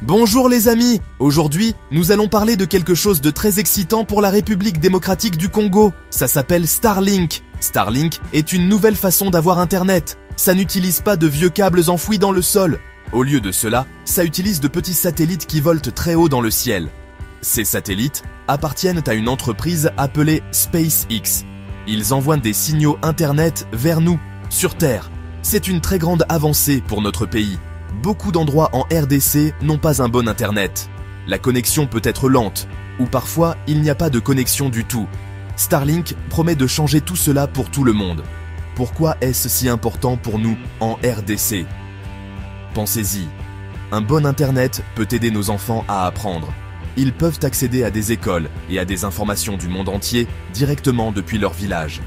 Bonjour les amis, aujourd'hui nous allons parler de quelque chose de très excitant pour la République démocratique du Congo. Ça s'appelle Starlink. Starlink est une nouvelle façon d'avoir internet. Ça n'utilise pas de vieux câbles enfouis dans le sol. Au lieu de cela, ça utilise de petits satellites qui volent très haut dans le ciel. Ces satellites appartiennent à une entreprise appelée SpaceX. Ils envoient des signaux internet vers nous, sur Terre. C'est une très grande avancée pour notre pays. Beaucoup d'endroits en RDC n'ont pas un bon internet. La connexion peut être lente, ou parfois il n'y a pas de connexion du tout. Starlink promet de changer tout cela pour tout le monde. Pourquoi est-ce si important pour nous en RDC? Pensez-y. Un bon internet peut aider nos enfants à apprendre. Ils peuvent accéder à des écoles et à des informations du monde entier directement depuis leur village.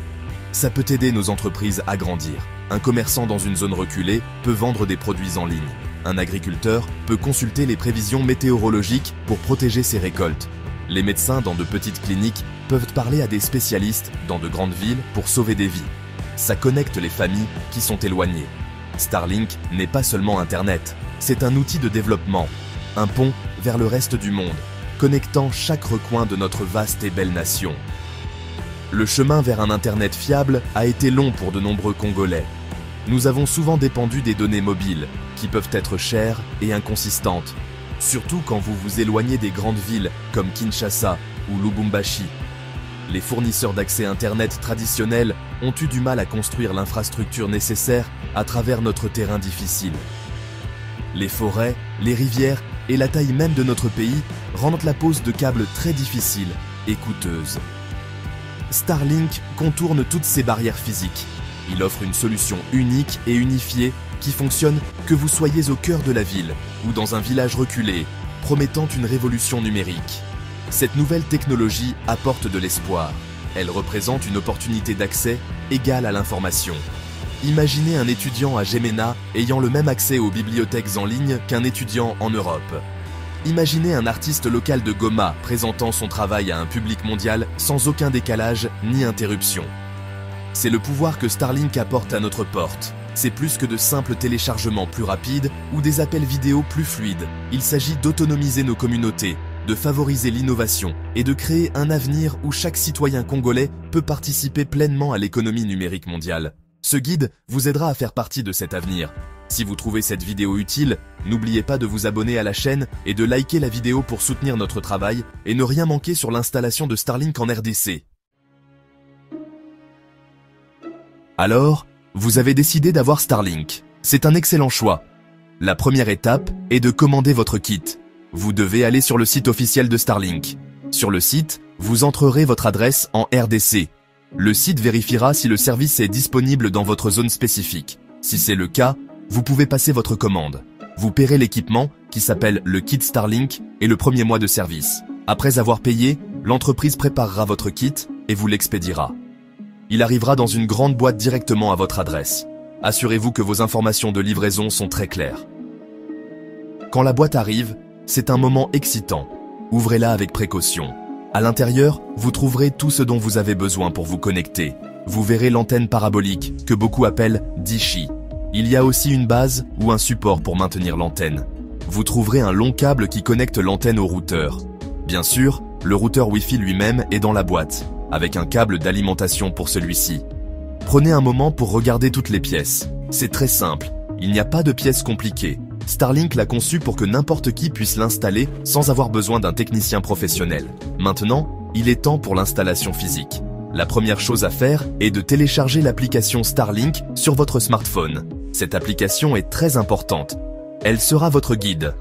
Ça peut aider nos entreprises à grandir. Un commerçant dans une zone reculée peut vendre des produits en ligne. Un agriculteur peut consulter les prévisions météorologiques pour protéger ses récoltes. Les médecins dans de petites cliniques peuvent parler à des spécialistes dans de grandes villes pour sauver des vies. Ça connecte les familles qui sont éloignées. Starlink n'est pas seulement Internet, c'est un outil de développement, un pont vers le reste du monde, connectant chaque recoin de notre vaste et belle nation. Le chemin vers un Internet fiable a été long pour de nombreux Congolais. Nous avons souvent dépendu des données mobiles, qui peuvent être chères et inconsistantes, surtout quand vous vous éloignez des grandes villes comme Kinshasa ou Lubumbashi. Les fournisseurs d'accès Internet traditionnels ont eu du mal à construire l'infrastructure nécessaire à travers notre terrain difficile. Les forêts, les rivières et la taille même de notre pays rendent la pose de câbles très difficile et coûteuse. Starlink contourne toutes ces barrières physiques. Il offre une solution unique et unifiée qui fonctionne que vous soyez au cœur de la ville ou dans un village reculé, promettant une révolution numérique. Cette nouvelle technologie apporte de l'espoir. Elle représente une opportunité d'accès égale à l'information. Imaginez un étudiant à Gemena ayant le même accès aux bibliothèques en ligne qu'un étudiant en Europe. Imaginez un artiste local de Goma présentant son travail à un public mondial sans aucun décalage ni interruption. C'est le pouvoir que Starlink apporte à notre porte. C'est plus que de simples téléchargements plus rapides ou des appels vidéo plus fluides. Il s'agit d'autonomiser nos communautés, de favoriser l'innovation et de créer un avenir où chaque citoyen congolais peut participer pleinement à l'économie numérique mondiale. Ce guide vous aidera à faire partie de cet avenir. Si vous trouvez cette vidéo utile, n'oubliez pas de vous abonner à la chaîne et de liker la vidéo pour soutenir notre travail et ne rien manquer sur l'installation de Starlink en RDC. Alors, vous avez décidé d'avoir Starlink. C'est un excellent choix. La première étape est de commander votre kit. Vous devez aller sur le site officiel de Starlink. Sur le site, vous entrerez votre adresse en RDC. Le site vérifiera si le service est disponible dans votre zone spécifique. Si c'est le cas, vous pouvez passer votre commande. Vous paierez l'équipement, qui s'appelle le kit Starlink, et le premier mois de service. Après avoir payé, l'entreprise préparera votre kit et vous l'expédiera. Il arrivera dans une grande boîte directement à votre adresse. Assurez-vous que vos informations de livraison sont très claires. Quand la boîte arrive, c'est un moment excitant. Ouvrez-la avec précaution. À l'intérieur, vous trouverez tout ce dont vous avez besoin pour vous connecter. Vous verrez l'antenne parabolique, que beaucoup appellent Dishi. Il y a aussi une base ou un support pour maintenir l'antenne. Vous trouverez un long câble qui connecte l'antenne au routeur. Bien sûr, le routeur Wi-Fi lui-même est dans la boîte, avec un câble d'alimentation pour celui-ci. Prenez un moment pour regarder toutes les pièces. C'est très simple, il n'y a pas de pièces compliquées. Starlink l'a conçu pour que n'importe qui puisse l'installer sans avoir besoin d'un technicien professionnel. Maintenant, il est temps pour l'installation physique. La première chose à faire est de télécharger l'application Starlink sur votre smartphone. Cette application est très importante. Elle sera votre guide.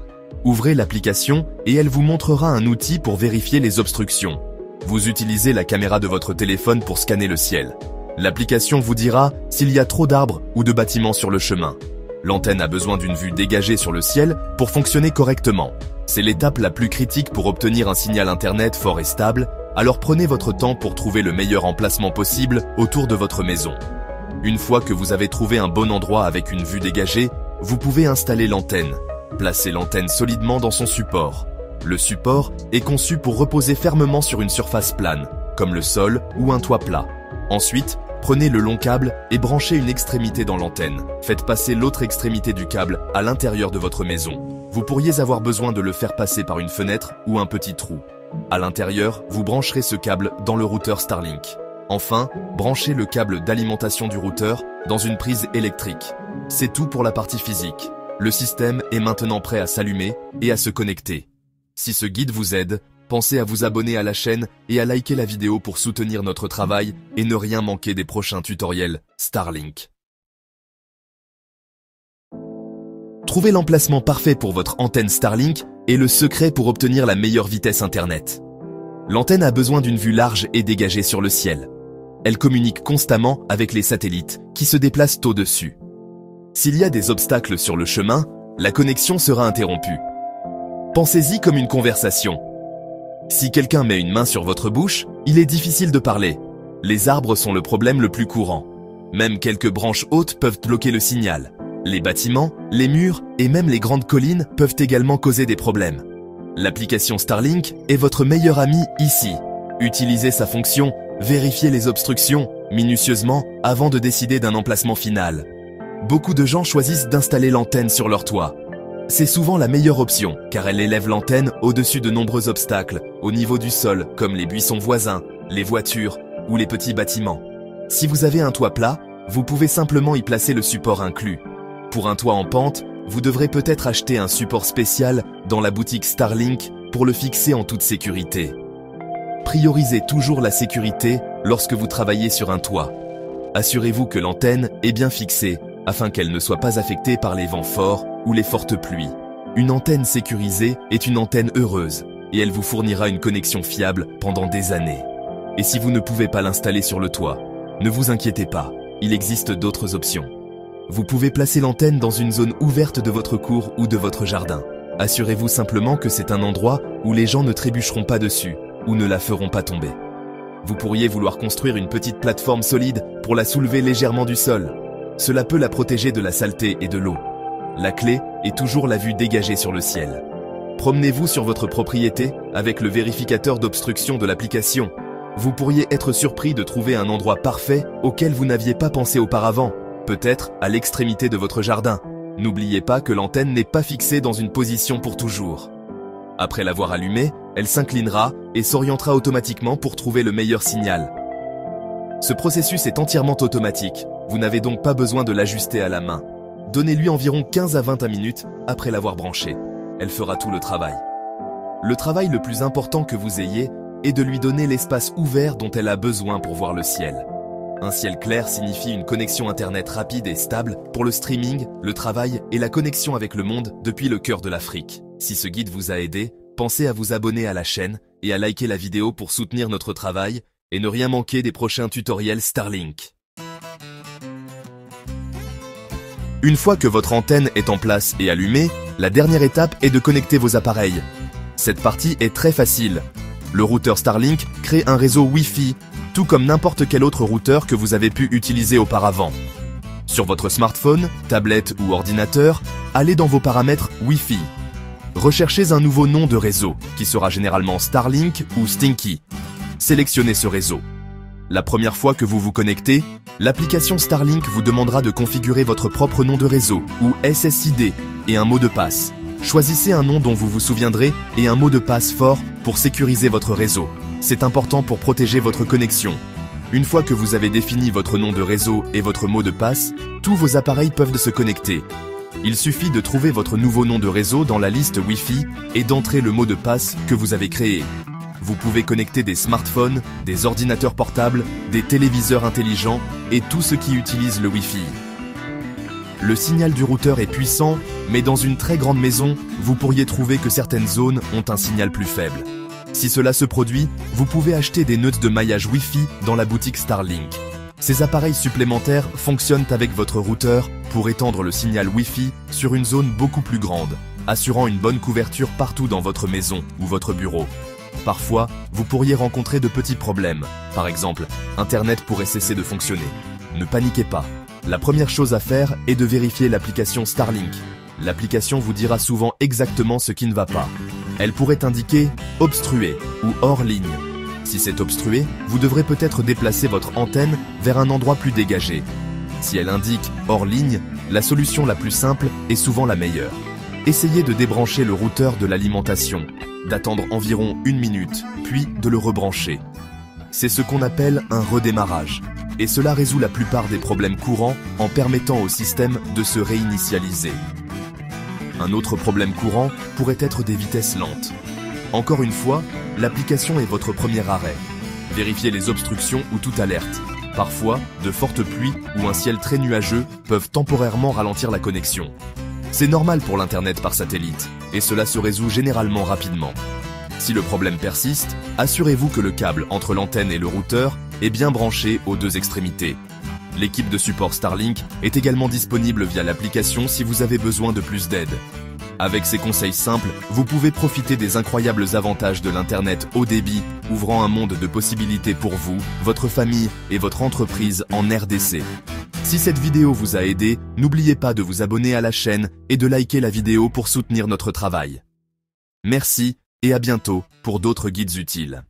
Ouvrez l'application et elle vous montrera un outil pour vérifier les obstructions. Vous utilisez la caméra de votre téléphone pour scanner le ciel. L'application vous dira s'il y a trop d'arbres ou de bâtiments sur le chemin. L'antenne a besoin d'une vue dégagée sur le ciel pour fonctionner correctement. C'est l'étape la plus critique pour obtenir un signal internet fort et stable, alors prenez votre temps pour trouver le meilleur emplacement possible autour de votre maison. Une fois que vous avez trouvé un bon endroit avec une vue dégagée, vous pouvez installer l'antenne. Placez l'antenne solidement dans son support. Le support est conçu pour reposer fermement sur une surface plane, comme le sol ou un toit plat. Ensuite, Prenez le long câble et branchez une extrémité dans l'antenne. Faites passer l'autre extrémité du câble à l'intérieur de votre maison. Vous pourriez avoir besoin de le faire passer par une fenêtre ou un petit trou. À l'intérieur, vous brancherez ce câble dans le routeur Starlink. Enfin, branchez le câble d'alimentation du routeur dans une prise électrique. C'est tout pour la partie physique. Le système est maintenant prêt à s'allumer et à se connecter. Si ce guide vous aide, pensez à vous abonner à la chaîne et à liker la vidéo pour soutenir notre travail et ne rien manquer des prochains tutoriels Starlink. Trouver l'emplacement parfait pour votre antenne Starlink est le secret pour obtenir la meilleure vitesse Internet. L'antenne a besoin d'une vue large et dégagée sur le ciel. Elle communique constamment avec les satellites qui se déplacent au-dessus. S'il y a des obstacles sur le chemin, la connexion sera interrompue. Pensez-y comme une conversation. Si quelqu'un met une main sur votre bouche, il est difficile de parler. Les arbres sont le problème le plus courant. Même quelques branches hautes peuvent bloquer le signal. Les bâtiments, les murs et même les grandes collines peuvent également causer des problèmes. L'application Starlink est votre meilleur ami ici. Utilisez sa fonction, vérifiez les obstructions minutieusement avant de décider d'un emplacement final. Beaucoup de gens choisissent d'installer l'antenne sur leur toit. C'est souvent la meilleure option, car elle élève l'antenne au-dessus de nombreux obstacles, au niveau du sol, comme les buissons voisins, les voitures ou les petits bâtiments. Si vous avez un toit plat, vous pouvez simplement y placer le support inclus. Pour un toit en pente, vous devrez peut-être acheter un support spécial dans la boutique Starlink pour le fixer en toute sécurité. Priorisez toujours la sécurité lorsque vous travaillez sur un toit. Assurez-vous que l'antenne est bien fixée afin qu'elle ne soit pas affectée par les vents forts ou les fortes pluies. Une antenne sécurisée est une antenne heureuse et elle vous fournira une connexion fiable pendant des années. Et si vous ne pouvez pas l'installer sur le toit, ne vous inquiétez pas, il existe d'autres options. Vous pouvez placer l'antenne dans une zone ouverte de votre cour ou de votre jardin. Assurez-vous simplement que c'est un endroit où les gens ne trébucheront pas dessus ou ne la feront pas tomber. Vous pourriez vouloir construire une petite plateforme solide pour la soulever légèrement du sol. Cela peut la protéger de la saleté et de l'eau. La clé est toujours la vue dégagée sur le ciel. Promenez-vous sur votre propriété avec le vérificateur d'obstruction de l'application. Vous pourriez être surpris de trouver un endroit parfait auquel vous n'aviez pas pensé auparavant, peut-être à l'extrémité de votre jardin. N'oubliez pas que l'antenne n'est pas fixée dans une position pour toujours. Après l'avoir allumée, elle s'inclinera et s'orientera automatiquement pour trouver le meilleur signal. Ce processus est entièrement automatique, vous n'avez donc pas besoin de l'ajuster à la main. Donnez-lui environ 15 à 20 minutes après l'avoir branchée. Elle fera tout le travail. Le travail le plus important que vous ayez est de lui donner l'espace ouvert dont elle a besoin pour voir le ciel. Un ciel clair signifie une connexion Internet rapide et stable pour le streaming, le travail et la connexion avec le monde depuis le cœur de l'Afrique. Si ce guide vous a aidé, pensez à vous abonner à la chaîne et à liker la vidéo pour soutenir notre travail et ne rien manquer des prochains tutoriels Starlink. Une fois que votre antenne est en place et allumée, la dernière étape est de connecter vos appareils. Cette partie est très facile. Le routeur Starlink crée un réseau Wi-Fi, tout comme n'importe quel autre routeur que vous avez pu utiliser auparavant. Sur votre smartphone, tablette ou ordinateur, allez dans vos paramètres Wi-Fi. Recherchez un nouveau nom de réseau, qui sera généralement Starlink ou Stinky. Sélectionnez ce réseau. La première fois que vous vous connectez, l'application Starlink vous demandera de configurer votre propre nom de réseau, ou SSID, et un mot de passe. Choisissez un nom dont vous vous souviendrez et un mot de passe fort pour sécuriser votre réseau. C'est important pour protéger votre connexion. Une fois que vous avez défini votre nom de réseau et votre mot de passe, tous vos appareils peuvent se connecter. Il suffit de trouver votre nouveau nom de réseau dans la liste Wi-Fi et d'entrer le mot de passe que vous avez créé. Vous pouvez connecter des smartphones, des ordinateurs portables, des téléviseurs intelligents et tout ce qui utilise le Wi-Fi. Le signal du routeur est puissant, mais dans une très grande maison, vous pourriez trouver que certaines zones ont un signal plus faible. Si cela se produit, vous pouvez acheter des nœuds de maillage Wi-Fi dans la boutique Starlink. Ces appareils supplémentaires fonctionnent avec votre routeur pour étendre le signal Wi-Fi sur une zone beaucoup plus grande, assurant une bonne couverture partout dans votre maison ou votre bureau. Parfois, vous pourriez rencontrer de petits problèmes. Par exemple, Internet pourrait cesser de fonctionner. Ne paniquez pas. La première chose à faire est de vérifier l'application Starlink. L'application vous dira souvent exactement ce qui ne va pas. Elle pourrait indiquer « obstrué » ou « hors ligne ». Si c'est obstrué, vous devrez peut-être déplacer votre antenne vers un endroit plus dégagé. Si elle indique « hors ligne », la solution la plus simple est souvent la meilleure. Essayez de débrancher le routeur de l'alimentation, d'attendre environ 1 minute, puis de le rebrancher. C'est ce qu'on appelle un redémarrage, et cela résout la plupart des problèmes courants en permettant au système de se réinitialiser. Un autre problème courant pourrait être des vitesses lentes. Encore une fois, l'application est votre premier arrêt. Vérifiez les obstructions ou toute alerte. Parfois, de fortes pluies ou un ciel très nuageux peuvent temporairement ralentir la connexion. C'est normal pour l'Internet par satellite, et cela se résout généralement rapidement. Si le problème persiste, assurez-vous que le câble entre l'antenne et le routeur est bien branché aux deux extrémités. L'équipe de support Starlink est également disponible via l'application si vous avez besoin de plus d'aide. Avec ces conseils simples, vous pouvez profiter des incroyables avantages de l'Internet haut débit, ouvrant un monde de possibilités pour vous, votre famille et votre entreprise en RDC. Si cette vidéo vous a aidé, n'oubliez pas de vous abonner à la chaîne et de liker la vidéo pour soutenir notre travail. Merci et à bientôt pour d'autres guides utiles.